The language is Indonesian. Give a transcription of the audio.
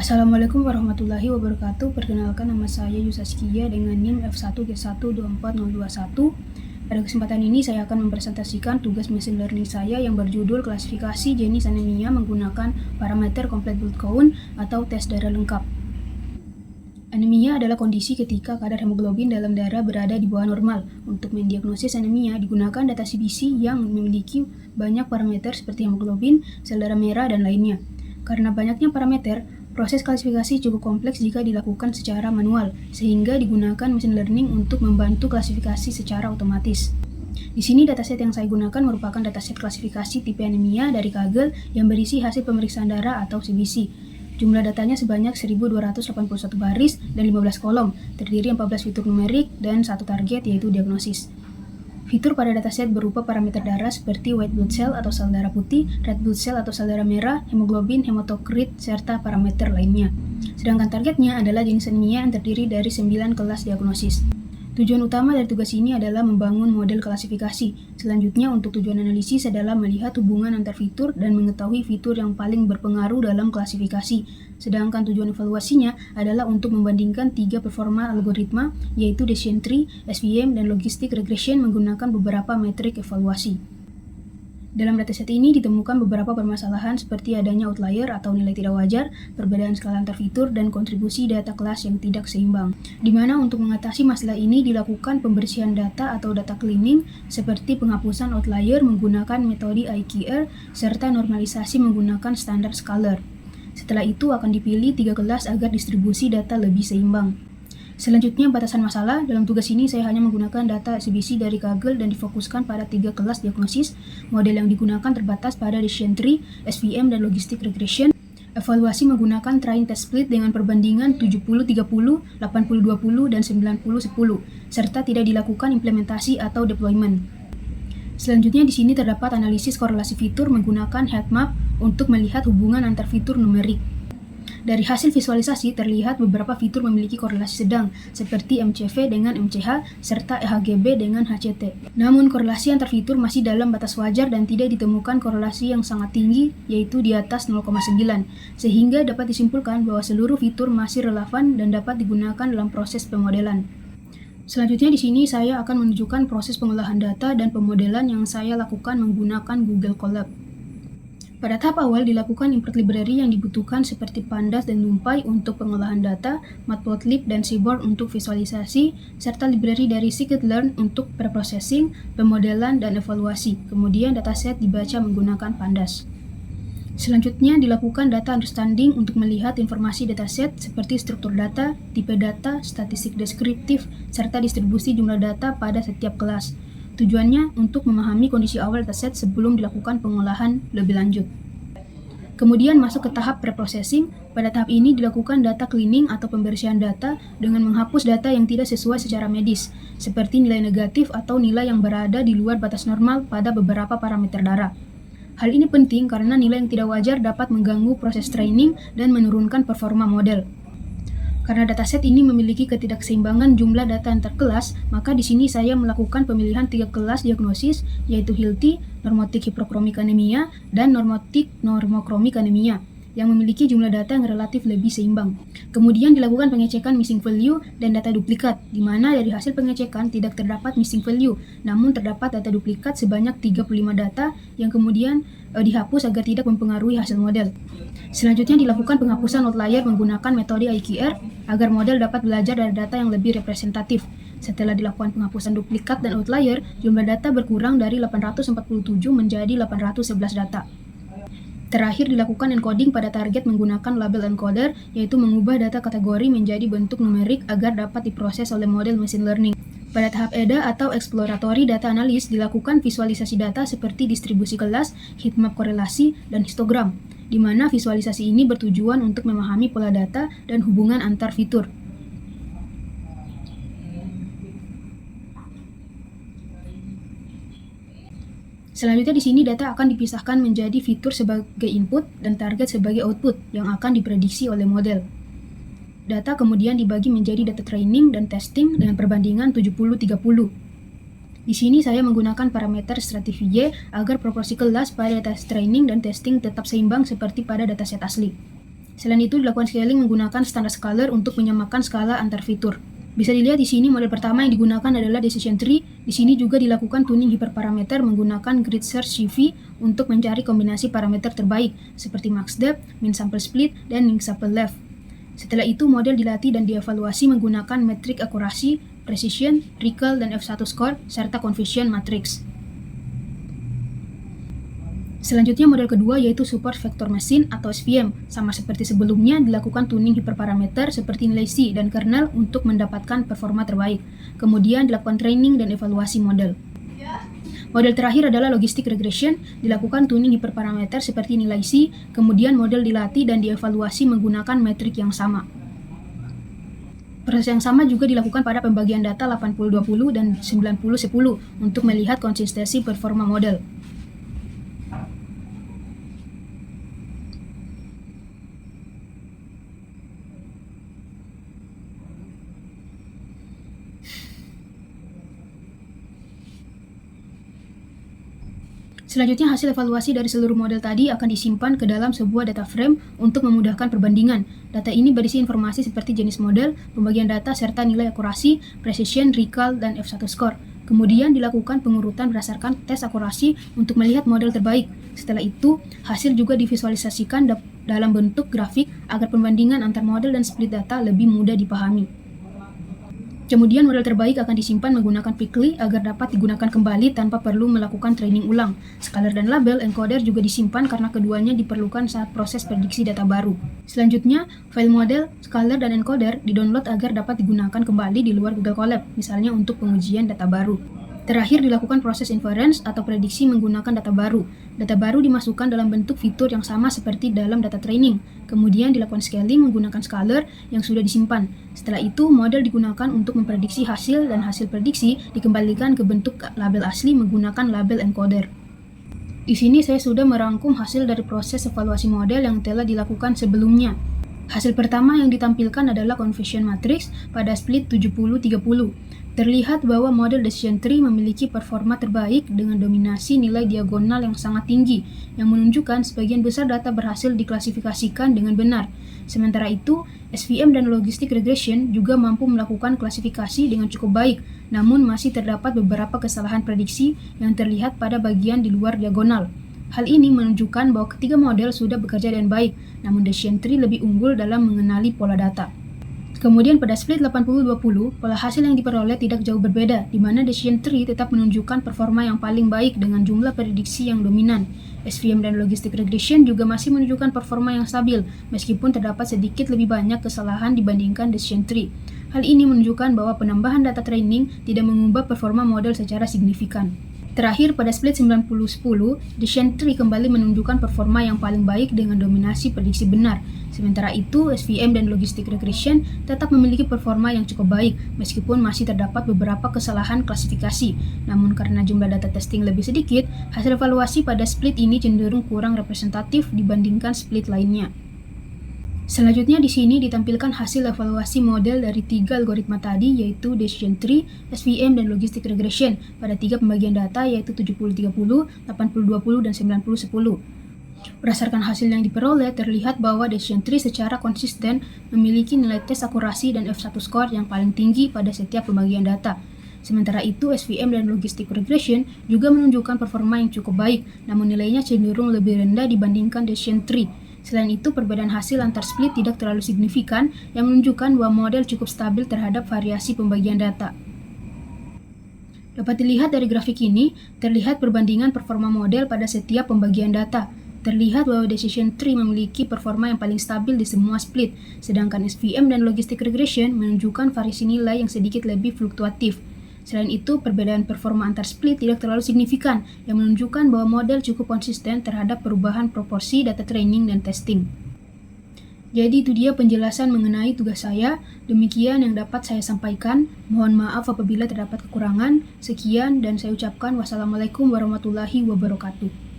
Assalamualaikum warahmatullahi wabarakatuh. Perkenalkan, nama saya Yusaskia dengan NIM F1G12421. Pada kesempatan ini saya akan mempresentasikan tugas machine learning saya yang berjudul klasifikasi jenis anemia menggunakan parameter complete blood count atau tes darah lengkap. Anemia adalah kondisi ketika kadar hemoglobin dalam darah berada di bawah normal. Untuk mendiagnosis anemia digunakan data CBC yang memiliki banyak parameter seperti hemoglobin, sel darah merah, dan lainnya. Karena banyaknya parameter, proses klasifikasi cukup kompleks jika dilakukan secara manual, sehingga digunakan machine learning untuk membantu klasifikasi secara otomatis. Di sini dataset yang saya gunakan merupakan dataset klasifikasi tipe anemia dari Kaggle yang berisi hasil pemeriksaan darah atau CBC. Jumlah datanya sebanyak 1281 baris dan 15 kolom, terdiri 14 fitur numerik dan satu target yaitu diagnosis. Fitur pada dataset berupa parameter darah seperti white blood cell atau sel darah putih, red blood cell atau sel darah merah, hemoglobin, hematokrit, serta parameter lainnya. Sedangkan targetnya adalah jenis anemia yang terdiri dari 9 kelas diagnosis. Tujuan utama dari tugas ini adalah membangun model klasifikasi. Selanjutnya, untuk tujuan analisis adalah melihat hubungan antar fitur dan mengetahui fitur yang paling berpengaruh dalam klasifikasi. Sedangkan tujuan evaluasinya adalah untuk membandingkan 3 performa algoritma, yaitu decision tree, SVM, dan logistic regression menggunakan beberapa metrik evaluasi. Dalam dataset ini ditemukan beberapa permasalahan seperti adanya outlier atau nilai tidak wajar, perbedaan skala antar fitur, dan kontribusi data kelas yang tidak seimbang. Di mana untuk mengatasi masalah ini dilakukan pembersihan data atau data cleaning seperti penghapusan outlier menggunakan metode IQR serta normalisasi menggunakan standar scalar. Setelah itu akan dipilih 3 kelas agar distribusi data lebih seimbang. Selanjutnya, batasan masalah. Dalam tugas ini saya hanya menggunakan data CBC dari Kaggle dan difokuskan pada 3 kelas diagnosis. Model yang digunakan terbatas pada decision tree, SVM, dan logistic regression. Evaluasi menggunakan train test split dengan perbandingan 70-30, 80-20, dan 90-10, serta tidak dilakukan implementasi atau deployment. Selanjutnya di sini terdapat analisis korelasi fitur menggunakan heatmap untuk melihat hubungan antar fitur numerik. Dari hasil visualisasi terlihat beberapa fitur memiliki korelasi sedang, seperti MCV dengan MCH, serta EHGB dengan HCT. Namun korelasi antar fitur masih dalam batas wajar dan tidak ditemukan korelasi yang sangat tinggi, yaitu di atas 0,9, sehingga dapat disimpulkan bahwa seluruh fitur masih relevan dan dapat digunakan dalam proses pemodelan. Selanjutnya di sini saya akan menunjukkan proses pengolahan data dan pemodelan yang saya lakukan menggunakan Google Colab. Pada tahap awal dilakukan import library yang dibutuhkan seperti Pandas dan NumPy untuk pengolahan data, Matplotlib dan Seaborn untuk visualisasi, serta library dari scikit-learn untuk preprocessing, pemodelan, dan evaluasi. Kemudian dataset dibaca menggunakan Pandas. Selanjutnya dilakukan data understanding untuk melihat informasi dataset seperti struktur data, tipe data, statistik deskriptif, serta distribusi jumlah data pada setiap kelas. Tujuannya untuk memahami kondisi awal dataset sebelum dilakukan pengolahan lebih lanjut. Kemudian masuk ke tahap preprocessing. Pada tahap ini dilakukan data cleaning atau pembersihan data dengan menghapus data yang tidak sesuai secara medis, seperti nilai negatif atau nilai yang berada di luar batas normal pada beberapa parameter darah. Hal ini penting karena nilai yang tidak wajar dapat mengganggu proses training dan menurunkan performa model. Karena dataset ini memiliki ketidakseimbangan jumlah data antar kelas, maka di sini saya melakukan pemilihan 3 kelas diagnosis, yaitu Hilty, normotik hipokromik anemia, dan normotik normokromik anemia, yang memiliki jumlah data yang relatif lebih seimbang. Kemudian dilakukan pengecekan missing value dan data duplikat, di mana dari hasil pengecekan tidak terdapat missing value, namun terdapat data duplikat sebanyak 35 data yang kemudian dihapus agar tidak mempengaruhi hasil model. Selanjutnya dilakukan penghapusan outlier menggunakan metode IQR agar model dapat belajar dari data yang lebih representatif. Setelah dilakukan penghapusan duplikat dan outlier, jumlah data berkurang dari 847 menjadi 811 data. Terakhir dilakukan encoding pada target menggunakan label encoder, yaitu mengubah data kategori menjadi bentuk numerik agar dapat diproses oleh model machine learning. Pada tahap EDA atau exploratory data analysis dilakukan visualisasi data seperti distribusi kelas, heatmap korelasi, dan histogram, di mana visualisasi ini bertujuan untuk memahami pola data dan hubungan antar fitur. Selanjutnya di sini data akan dipisahkan menjadi fitur sebagai input dan target sebagai output yang akan diprediksi oleh model. Data kemudian dibagi menjadi data training dan testing dengan perbandingan 70-30. Di sini saya menggunakan parameter stratifiye agar proporsi kelas pada data training dan testing tetap seimbang seperti pada dataset asli. Selain itu, dilakukan scaling menggunakan standard scaler untuk menyamakan skala antar fitur. Bisa dilihat di sini model pertama yang digunakan adalah decision tree. Di sini juga dilakukan tuning hiperparameter menggunakan grid search CV untuk mencari kombinasi parameter terbaik seperti max depth, min sample split, dan min sample length. Setelah itu model dilatih dan dievaluasi menggunakan metrik akurasi, precision, recall, dan F1 score serta confusion matrix. Selanjutnya model kedua yaitu support vector machine atau SVM. Sama seperti sebelumnya dilakukan tuning hiperparameter seperti nilai C dan kernel untuk mendapatkan performa terbaik. Kemudian dilakukan training dan evaluasi model. Model terakhir adalah logistic regression, dilakukan tuning hiperparameter seperti nilai C, kemudian model dilatih dan dievaluasi menggunakan metrik yang sama. Proses yang sama juga dilakukan pada pembagian data 80-20 dan 90-10 untuk melihat konsistensi performa model. Selanjutnya, hasil evaluasi dari seluruh model tadi akan disimpan ke dalam sebuah data frame untuk memudahkan perbandingan. Data ini berisi informasi seperti jenis model, pembagian data, serta nilai akurasi, precision, recall, dan F1 score. Kemudian dilakukan pengurutan berdasarkan tes akurasi untuk melihat model terbaik. Setelah itu, hasil juga divisualisasikan dalam bentuk grafik agar pembandingan antar model dan split data lebih mudah dipahami. Kemudian model terbaik akan disimpan menggunakan Pickly agar dapat digunakan kembali tanpa perlu melakukan training ulang. Scalar dan label encoder juga disimpan karena keduanya diperlukan saat proses prediksi data baru. Selanjutnya, file model, scalar, dan encoder didownload agar dapat digunakan kembali di luar Google Colab, misalnya untuk pengujian data baru. Terakhir, dilakukan proses inference atau prediksi menggunakan data baru. Data baru dimasukkan dalam bentuk fitur yang sama seperti dalam data training. Kemudian dilakukan scaling menggunakan scalar yang sudah disimpan. Setelah itu, model digunakan untuk memprediksi hasil dan hasil prediksi dikembalikan ke bentuk label asli menggunakan label encoder. Di sini saya sudah merangkum hasil dari proses evaluasi model yang telah dilakukan sebelumnya. Hasil pertama yang ditampilkan adalah confusion matrix pada split 70-30. Terlihat bahwa model decision tree memiliki performa terbaik dengan dominasi nilai diagonal yang sangat tinggi, yang menunjukkan sebagian besar data berhasil diklasifikasikan dengan benar. Sementara itu, SVM dan logistic regression juga mampu melakukan klasifikasi dengan cukup baik, namun masih terdapat beberapa kesalahan prediksi yang terlihat pada bagian di luar diagonal. Hal ini menunjukkan bahwa ketiga model sudah bekerja dengan baik, namun decision tree lebih unggul dalam mengenali pola data. Kemudian pada split 80-20, pola hasil yang diperoleh tidak jauh berbeda, di mana decision tree tetap menunjukkan performa yang paling baik dengan jumlah prediksi yang dominan. SVM dan logistic regression juga masih menunjukkan performa yang stabil, meskipun terdapat sedikit lebih banyak kesalahan dibandingkan decision tree. Hal ini menunjukkan bahwa penambahan data training tidak mengubah performa model secara signifikan. Terakhir, pada split 90-10, decision tree kembali menunjukkan performa yang paling baik dengan dominasi prediksi benar. Sementara itu, SVM dan logistic regression tetap memiliki performa yang cukup baik, meskipun masih terdapat beberapa kesalahan klasifikasi. Namun karena jumlah data testing lebih sedikit, hasil evaluasi pada split ini cenderung kurang representatif dibandingkan split lainnya. Selanjutnya di sini ditampilkan hasil evaluasi model dari 3 algoritma tadi, yaitu decision tree, SVM, dan logistic regression pada 3 pembagian data yaitu 70-30, 80-20, dan 90-10. Berdasarkan hasil yang diperoleh, terlihat bahwa decision tree secara konsisten memiliki nilai tes akurasi dan F1 score yang paling tinggi pada setiap pembagian data. Sementara itu, SVM dan logistic regression juga menunjukkan performa yang cukup baik, namun nilainya cenderung lebih rendah dibandingkan decision tree. Selain itu, perbedaan hasil antar split tidak terlalu signifikan, yang menunjukkan bahwa model cukup stabil terhadap variasi pembagian data. Dapat dilihat dari grafik ini, terlihat perbandingan performa model pada setiap pembagian data. Terlihat bahwa decision tree memiliki performa yang paling stabil di semua split, sedangkan SVM dan logistic regression menunjukkan variasi nilai yang sedikit lebih fluktuatif. Selain itu, perbedaan performa antar split tidak terlalu signifikan, yang menunjukkan bahwa model cukup konsisten terhadap perubahan proporsi data training dan testing. Jadi itu dia penjelasan mengenai tugas saya. Demikian yang dapat saya sampaikan. Mohon maaf apabila terdapat kekurangan. Sekian dan saya ucapkan wassalamualaikum warahmatullahi wabarakatuh.